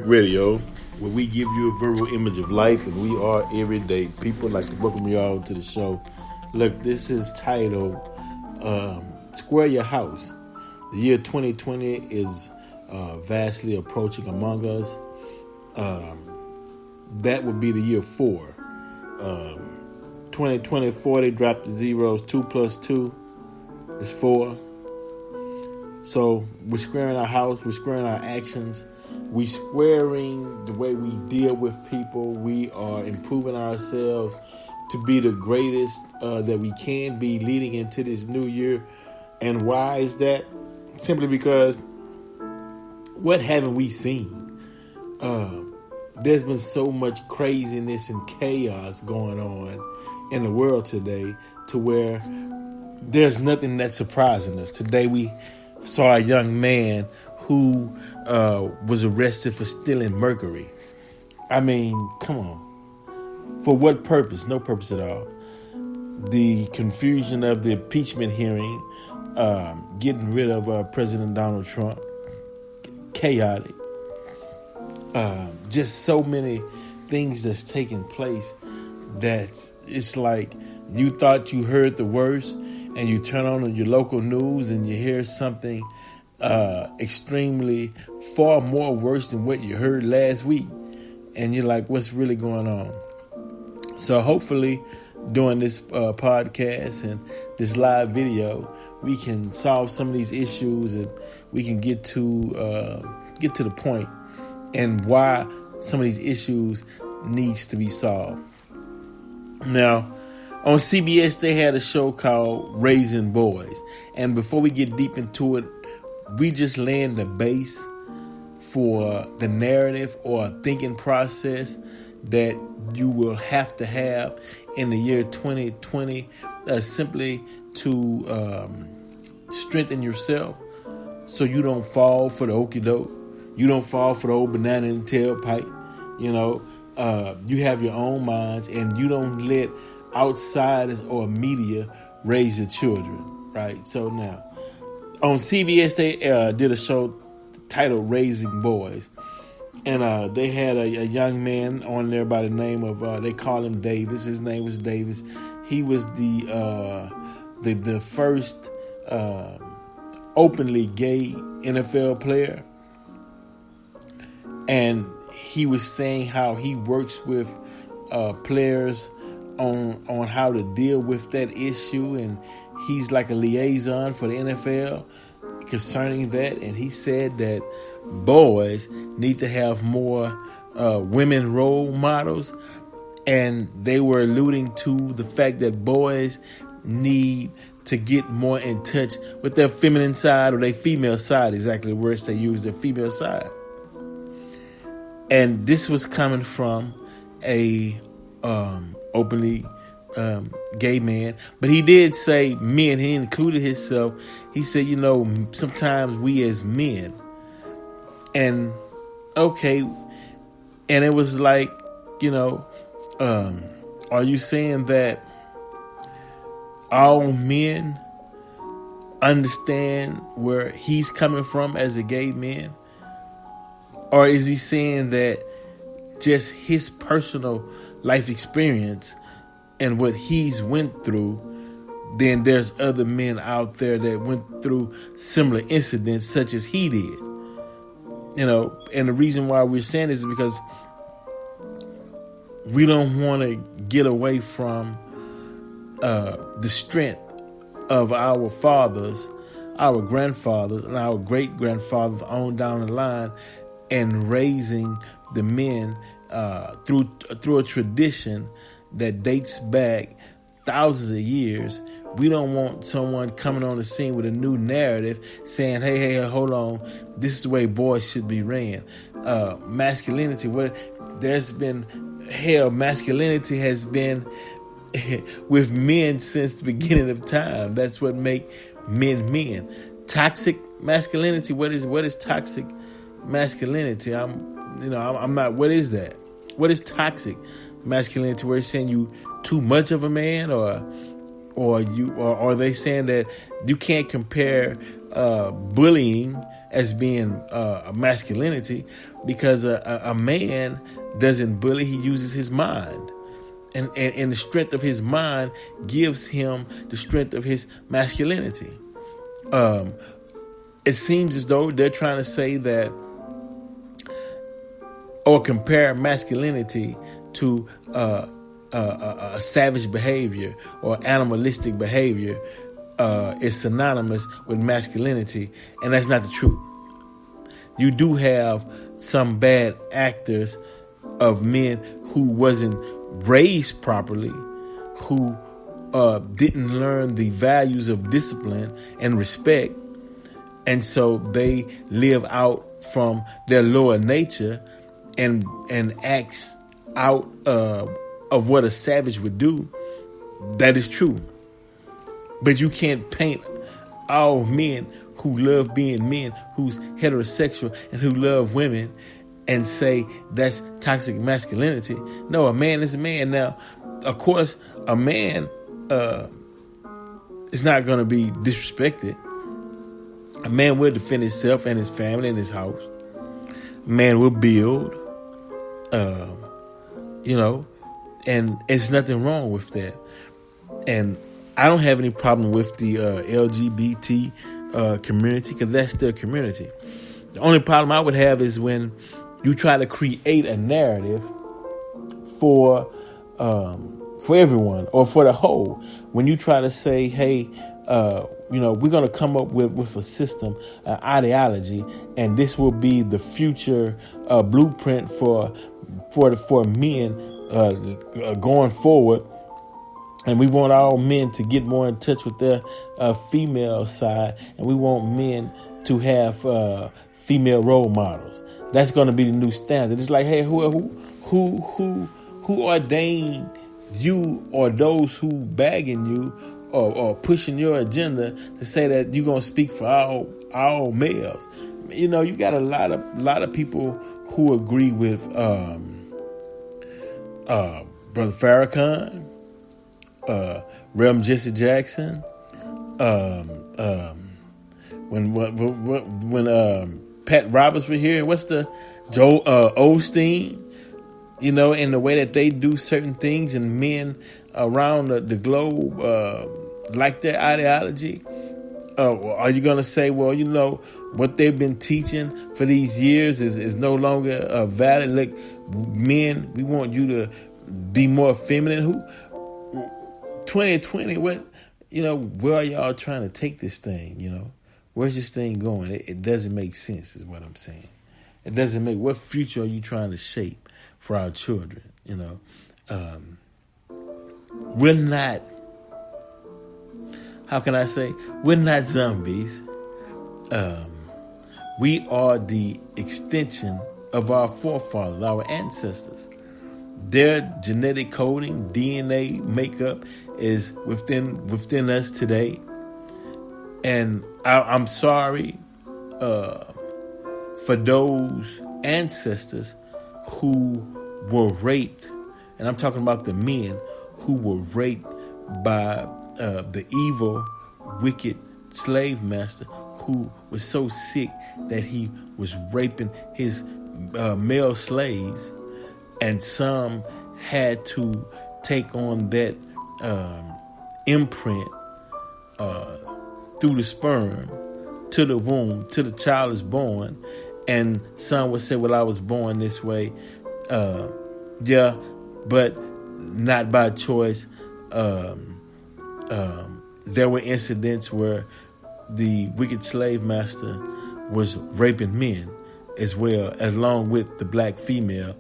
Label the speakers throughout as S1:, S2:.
S1: Radio, where we give you a verbal image of life, and we are everyday people. I'd like to welcome you all to the show. Look, this is titled Square Your House. The year 2020 is vastly approaching among us. That would be the year 4. 2020, 40, drop the zeros. 2 plus 2 is 4. So we're squaring our house, we're squaring our actions, we're squaring the way we deal with people. We are improving ourselves to be the greatest that we can be leading into this new year. And why is that? Simply because what haven't we seen? There's been so much craziness and chaos going on in the world today to where there's nothing that's surprising us. Today we saw a young man who was arrested for stealing mercury. I mean, come on. For what purpose? No purpose at all. The confusion of the impeachment hearing, getting rid of President Donald Trump, chaotic. Just so many things that's taking place that it's like you thought you heard the worst, and you turn on your local news and you hear something extremely far more worse than what you heard last week. And you're like, what's really going on? So hopefully during this podcast and this live video, we can solve some of these issues and we can get to the point and why some of these issues needs to be solved. Now, on CBS, they had a show called Raising Boys. And before we get deep into it, we just laying the base for the narrative or thinking process that you will have to have in the year 2020 simply to strengthen yourself so you don't fall for the okie doke. You don't fall for the old banana in the tailpipe. You know, you have your own minds and you don't let outsiders or media raise your children, right? So now, on CBS, they did a show titled Raising Boys. And they had a young man on there by the name of, they call him Davis. His name was Davis. He was the first openly gay NFL player. And he was saying how he works with players on how to deal with that issue, and he's like a liaison for the NFL concerning that. And he said that boys need to have more women role models, and they were alluding to the fact that boys need to get more in touch with their feminine side or their female side, exactly the words they use, their female side. And this was coming from a openly gay man. But he did say men. He included himself. He said, you know, sometimes we as men. And, okay. And it was like, you know, are you saying that all men understand where he's coming from as a gay man? Or is he saying that just his personal life experience and what he's went through, then there's other men out there that went through similar incidents such as he did? You know, and the reason why we're saying this is because we don't want to get away from the strength of our fathers, our grandfathers, and our great-grandfathers on down the line, and raising the men through a tradition that dates back thousands of years. We don't want someone coming on the scene with a new narrative saying, hey, hold on, this is the way boys should be ran. Masculinity, masculinity has been with men since the beginning of time. That's what make men. Toxic masculinity, what is toxic masculinity? I'm not, what is that? What is toxic masculinity? Where it's saying you too much of a man, or are they saying that you can't compare bullying as being a masculinity, because a man doesn't bully. He uses his mind. And the strength of his mind gives him the strength of his masculinity. It seems as though they're trying to say that, or compare masculinity to a savage behavior or animalistic behavior is synonymous with masculinity, and that's not the truth. You do have some bad actors of men who wasn't raised properly, who didn't learn the values of discipline and respect, and so they live out from their lower nature and acts out of what a savage would do. That is true. But you can't paint all men who love being men, who's heterosexual and who love women, and say that's toxic masculinity. No, a man is a man. Now, of course, a man is not going to be disrespected. A man will defend himself and his family and his house. A man will build, and there's nothing wrong with that. And I don't have any problem with the LGBT community, because that's their community. The only problem I would have is when you try to create a narrative for everyone or for the whole. When you try to say, hey, we're going to come up with a system, an ideology, and this will be the future blueprint for men going forward. And we want all men to get more in touch with their female side, and we want men to have female role models. That's going to be the new standard. It's like, hey, who ordained you, or those who bagging you or pushing your agenda to say that you're going to speak for all males? You know, you got a lot of people who agree with Brother Farrakhan, Reverend Jesse Jackson, when Pat Roberts were here, what's the Joe Osteen, in the way that they do certain things, and men around the globe like their ideology. Are you going to say, well, what they've been teaching for these years is no longer valid? Look, men, we want you to be more feminine. 2020, where are y'all trying to take this thing? Where's this thing going? It doesn't make sense, is what I'm saying. It doesn't make. What future are you trying to shape for our children? We're not. How can I say? We're not zombies. We are the extension of our forefathers, our ancestors. Their genetic coding, DNA makeup is within us today. And I'm sorry for those ancestors who were raped. And I'm talking about the men who were raped by the evil, wicked slave master who was so sick that he was raping his male slaves. And some had to take on that imprint through the sperm to the womb, till the child is born. And some would say, well, I was born this way. Yeah, but not by choice. There were incidents where the wicked slave master was raping men as well, along with the black female.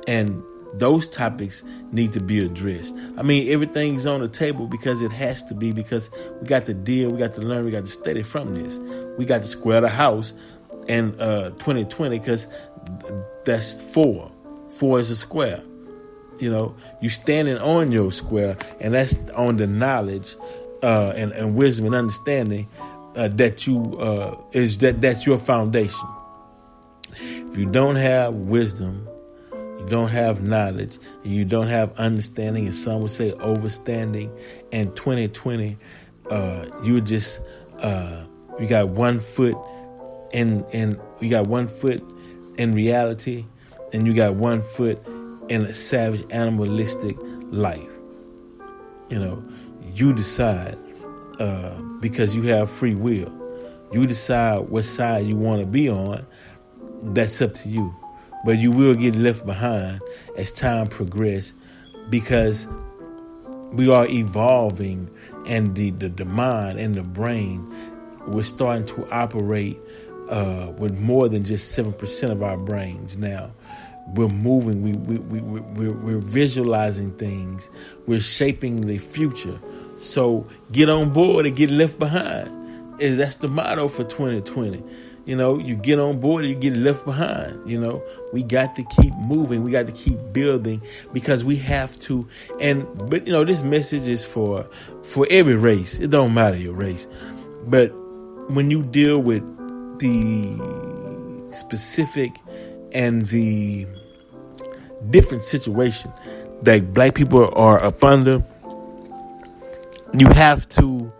S1: And those topics need to be addressed. I mean, everything's on the table because it has to be, because we got to deal, we got to learn, we got to study from this. We got to square the house in 2020, because that's 4. 4 is a square. You standing on your square, and that's on the knowledge and wisdom and understanding that that's your foundation. If you don't have wisdom, you don't have knowledge, and you don't have understanding, and some would say overstanding, in 2020, you got one foot and you got 1 foot in reality, and you got 1 foot in a savage animalistic life. You decide, because you have free will. You decide what side you want to be on. That's up to you. But you will get left behind as time progresses, because we are evolving, and the mind and the brain, we're starting to operate with more than just 7% of our brains now. We're moving. We're visualizing things. We're shaping the future. So get on board and get left behind. That's the motto for 2020. You get on board or you get left behind. We got to keep moving. We got to keep building, because we have to. But this message is for every race. It don't matter your race. But when you deal with the specific and the different situation that black people are up under, you have to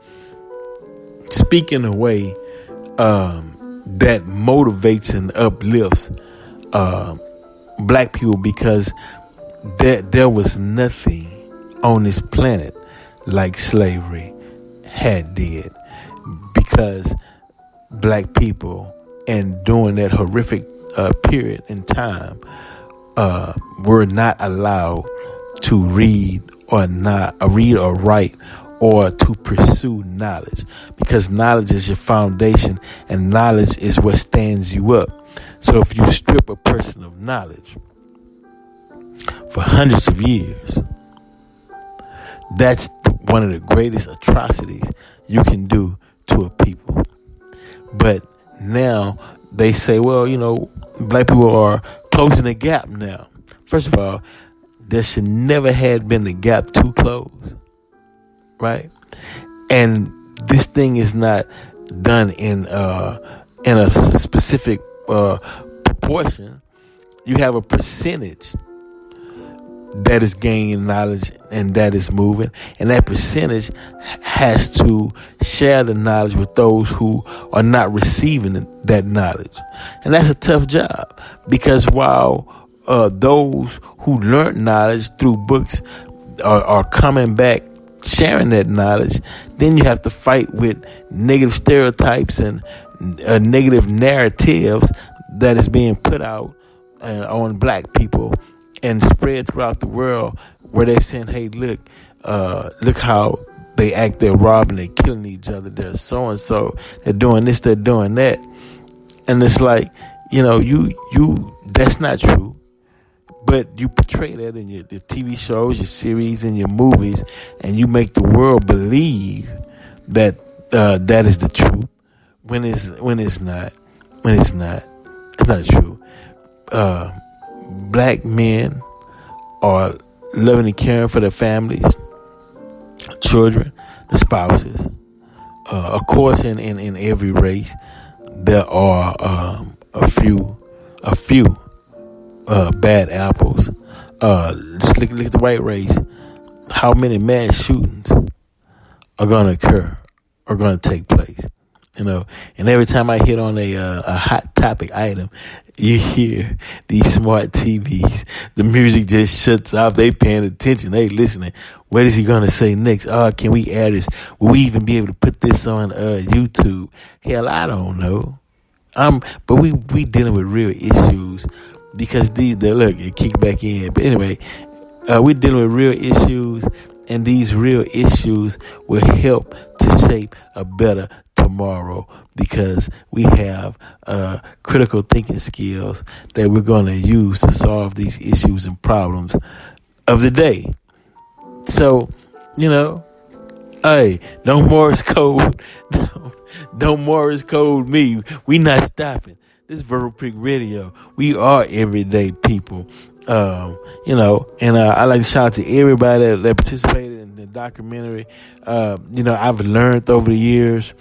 S1: speak in a way that motivates and uplifts black people, because there was nothing on this planet like slavery had did, because black people, and during that horrific period in time, were not allowed to read or write or to pursue knowledge, because knowledge is your foundation and knowledge is what stands you up. So if you strip a person of knowledge for hundreds of years, that's one of the greatest atrocities you can do to a people. But now they say, well, black people are closing the gap now. First of all, there should never had been the gap too close, right? And this thing is not done in a specific proportion. You have a percentage that is gaining knowledge and that is moving, and that percentage has to share the knowledge with those who are not receiving that knowledge. And that's a tough job, because while those who learned knowledge through books are coming back sharing that knowledge, then you have to fight with negative stereotypes and negative narratives that is being put out on black people and spread throughout the world, where they're saying, hey, look how they act, they're robbing, they're killing each other, they're so-and-so, they're doing this, they're doing that. And it's like, you that's not true. But you portray that in your TV shows, your series, and your movies, and you make the world believe that that is the truth, when it's not. It's not true. Black men are loving and caring for their families, children, the spouses. Of course, in every race, there are a few bad apples. Just look at the white race. How many mass shootings are going to occur, are going to take place? And every time I hit on a hot topic item, you hear these smart TVs. The music just shuts off. They paying attention. They listening. What is he going to say next? Can we add this? Will we even be able to put this on YouTube? Hell, I don't know. But we dealing with real issues, because look, it kicked back in. But anyway, we're dealing with real issues, and these real issues will help to shape a better tomorrow, because we have critical thinking skills that we're going to use to solve these issues and problems of the day. So, hey, no Morse code. No Morse code me. We not stopping. This is Verbal Pig Radio. We are everyday people. And I like to shout out to everybody that participated in the documentary. I've learned over the years.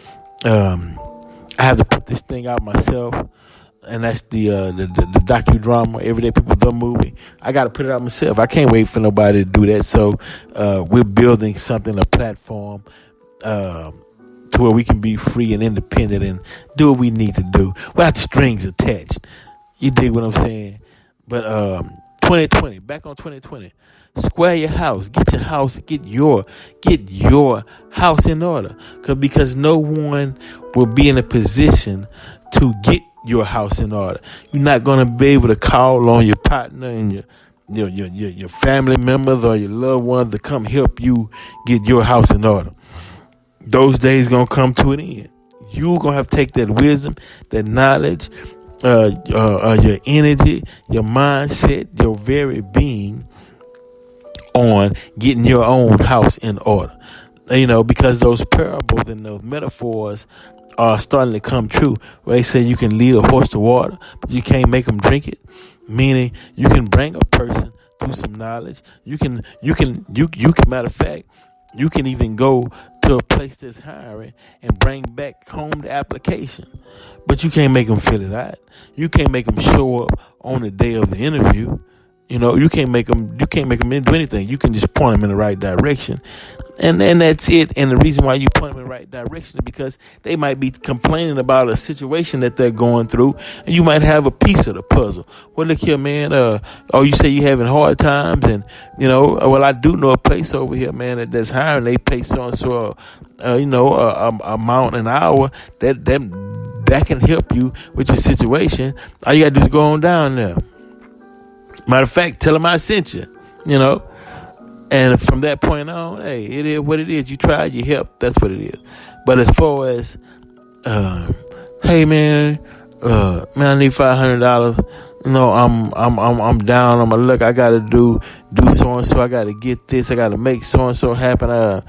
S1: I have to put this thing out myself, and that's the docudrama, Everyday People, the movie. I got to put it out myself. I can't wait for nobody to do that. So we're building something, a platform to where we can be free and independent and do what we need to do without strings attached. You dig what I'm saying? But 2020, back on 2020, square your house, get your house in order, because no one will be in a position to get your house in order. You're not going to be able to call on your partner and your family members or your loved ones to come help you get your house in order. Those days gonna come to an end. You gonna have to take that wisdom, that knowledge, your energy, your mindset, your very being on getting your own house in order. Because those parables and those metaphors are starting to come true. Where they say you can lead a horse to water, but you can't make them drink it. Meaning you can bring a person through some knowledge. You can matter of fact, you can even go to a place that's hiring and bring back home the application. But you can't make them fill it out. You can't make them show up on the day of the interview. You can't make them do anything. You can just point them in the right direction. And that's it. And the reason why you point them in the right direction is because they might be complaining about a situation that they're going through, and you might have a piece of the puzzle. Well, look here, man. You say you're having hard times, and well, I do know a place over here, man, that's hiring. They pay so and so, amount an hour that can help you with your situation. All you gotta do is go on down there. Matter of fact, tell them I sent you. And from that point on, hey, it is what it is. You tried, you helped. That's what it is. But as far as, hey man, I need $500. I'm down on my luck. I gotta do so and so. I gotta get this. I gotta make so and so happen. I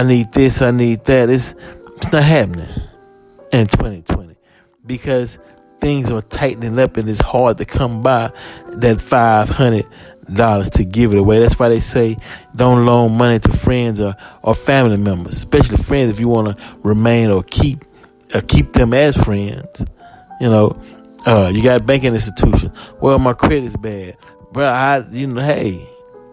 S1: need this. I need that. It's not happening in 2020 because things are tightening up and it's hard to come by that $500 to give it away. That's why they say don't loan money to friends or family members, especially friends if you want to remain or keep them as friends. You got a banking institution. Well, my credit's bad, bro. Hey.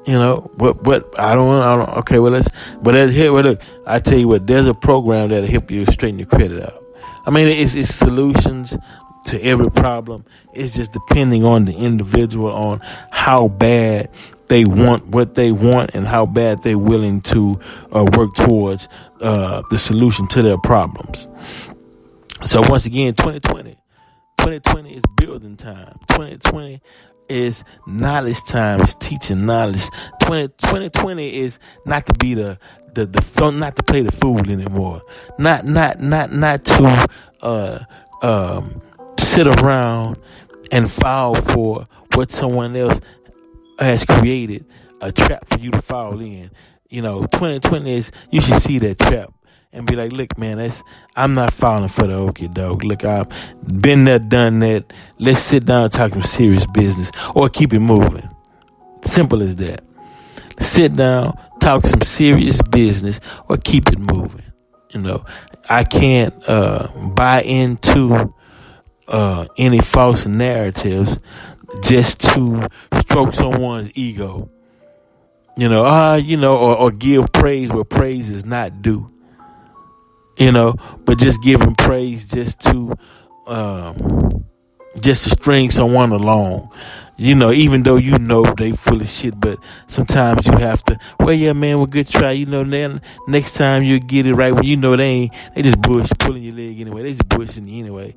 S1: What I don't. Okay, well look. I tell you what. There's a program that'll help you straighten your credit out. I mean, it's solutions to every problem. It's just depending on the individual, on how bad they want what they want and how bad they're willing to work towards the solution to their problems. So once again, 2020 is building time. 2020 is knowledge time. It's teaching knowledge. 2020 is not to be not to play the fool anymore. Not to sit around and fall for what someone else has created, a trap for you to fall in. 2020 is, you should see that trap and be like, look, man, I'm not falling for the okie doke. Look, I've been there, done that. Let's sit down and talk some serious business or keep it moving. Simple as that. Sit down, talk some serious business or keep it moving. I can't buy into any false narratives just to stroke someone's ego, or give praise where praise is not due, but just giving praise just to string someone along, even though they full of shit, but sometimes you have to, well, yeah, man, well, good try, then next time you get it right when they just pulling your leg anyway, they just bushing you anyway.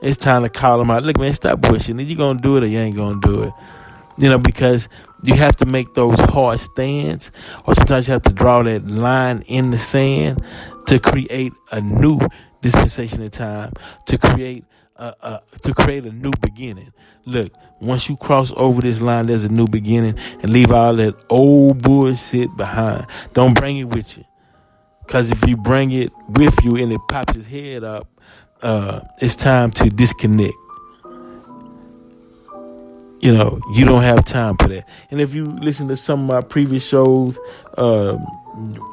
S1: It's time to call them out. Look, man, stop bushing. You gonna do it or you ain't gonna do it. Because you have to make those hard stands, or sometimes you have to draw that line in the sand to create a new dispensation of time, to create a new beginning. Look, once you cross over this line, there's a new beginning, and leave all that old bullshit behind. Don't bring it with you, because if you bring it with you and it pops his head up, it's time to disconnect. You don't have time for that. And if you listen to some of my previous shows,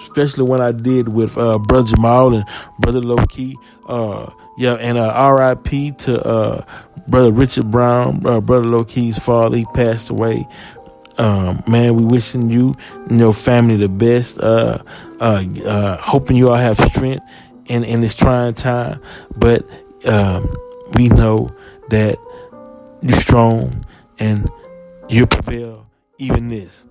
S1: especially when I did with Brother Jamal and Brother Low Key, and R.I.P. to Brother Richard Brown, Brother Low Key's father. He passed away. Man, we wishing you and your family the best. Hoping you all have strength in this trying time. But we know that you're strong and you'll prevail even this.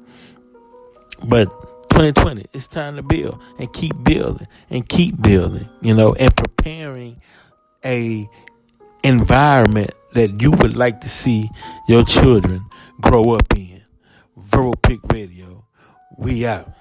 S1: But 2020, it's time to build and keep building, and preparing a environment that you would like to see your children grow up in. Verbal Pick Radio, we out.